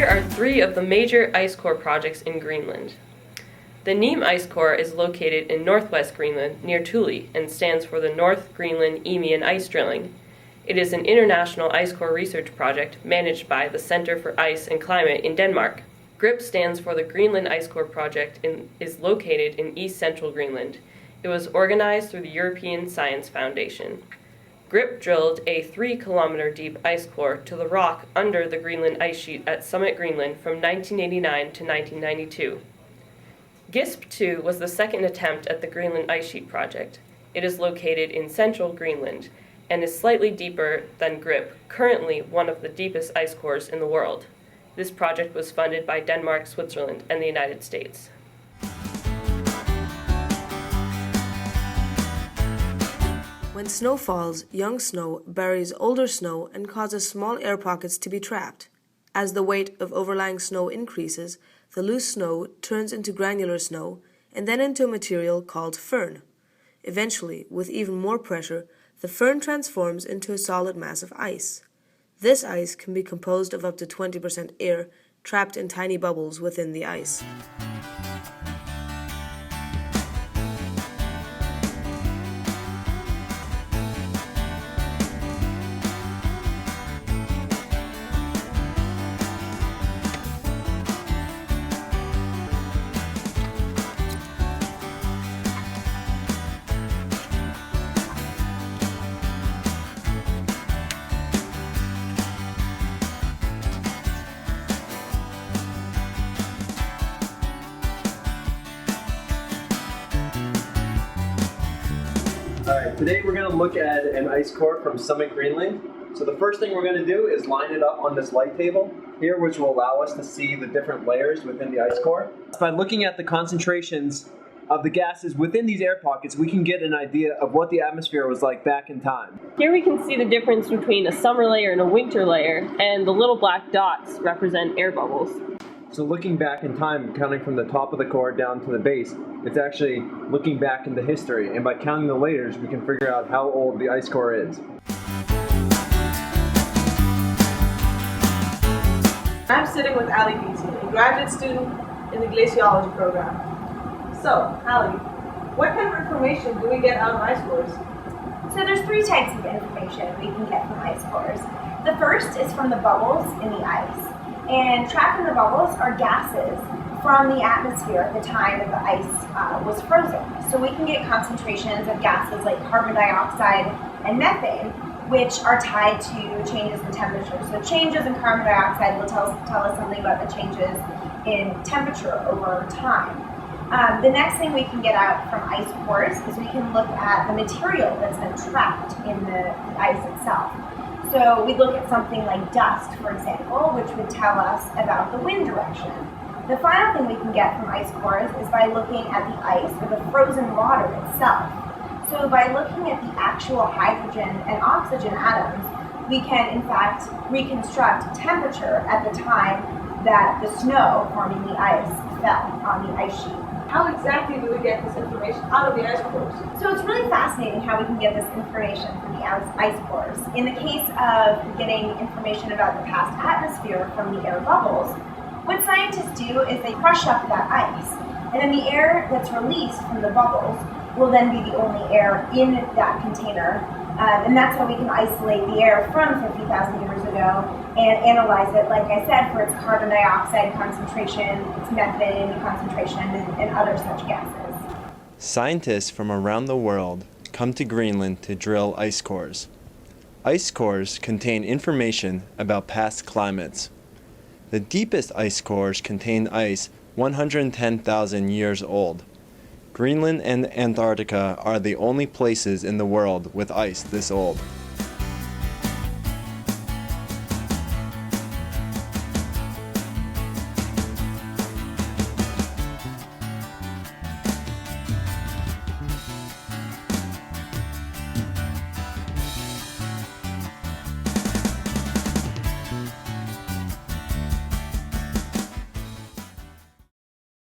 Here are three of the major ice core projects in Greenland. The Neem Ice Core is located in northwest Greenland near Thule and stands for the North Greenland Eemian Ice Drilling. It is an international ice core research project managed by the Center for Ice and Climate in Denmark. GRIP stands for the Greenland Ice Core Project and is located in east central Greenland. It was organized through the European Science Foundation. GRIP drilled a 3-kilometer deep ice core to the rock under the Greenland ice sheet at Summit, Greenland from 1989 to 1992. GISP-2 was the second attempt at the Greenland ice sheet project. It is located in central Greenland and is slightly deeper than GRIP, currently one of the deepest ice cores in the world. This project was funded by Denmark, Switzerland, and the United States. When snow falls, young snow buries older snow and causes small air pockets to be trapped. As the weight of overlying snow increases, the loose snow turns into granular snow and then into a material called firn. Eventually, with even more pressure, the firn transforms into a solid mass of ice. This ice can be composed of up to 20% air trapped in tiny bubbles within the ice. Alright, today we're going to look at an ice core from Summit, Greenland. So the first thing we're going to do is line it up on this light table here, which will allow us to see the different layers within the ice core. By looking at the concentrations of the gases within these air pockets, we can get an idea of what the atmosphere was like back in time. Here we can see the difference between a summer layer and a winter layer, and the little black dots represent air bubbles. So looking back in time, counting from the top of the core down to the base, it's actually looking back into history. And by counting the layers, we can figure out how old the ice core is. I'm sitting with Ali Beatty, a graduate student in the glaciology program. So, Ali, what kind of information do we get out of ice cores? So there's three types of information we can get from ice cores. The first is from the bubbles in the ice. And trapped in the bubbles are gases from the atmosphere at the time that the ice was frozen. So we can get concentrations of gases like carbon dioxide and methane, which are tied to changes in temperature. So changes in carbon dioxide will tell us something about the changes in temperature over time. The next thing we can get out from ice cores is we can look at the material that's been trapped in the ice itself. So we look at something like dust, for example, which would tell us about the wind direction. The final thing we can get from ice cores is by looking at the ice or the frozen water itself. So by looking at the actual hydrogen and oxygen atoms, we can in fact reconstruct temperature at the time that the snow forming the ice fell on the ice sheet. How exactly do we get this information out of the ice cores? So it's really fascinating how we can get this information from the ice cores. In the case of getting information about the past atmosphere from the air bubbles, what scientists do is they crush up that ice, and then the air that's released from the bubbles will then be the only air in that container. And that's how we can isolate the air from 50,000 years ago and analyze it, like I said, for its carbon dioxide concentration, its methane concentration, and other such gases. Scientists from around the world come to Greenland to drill ice cores. Ice cores contain information about past climates. The deepest ice cores contain ice 110,000 years old. Greenland and Antarctica are the only places in the world with ice this old.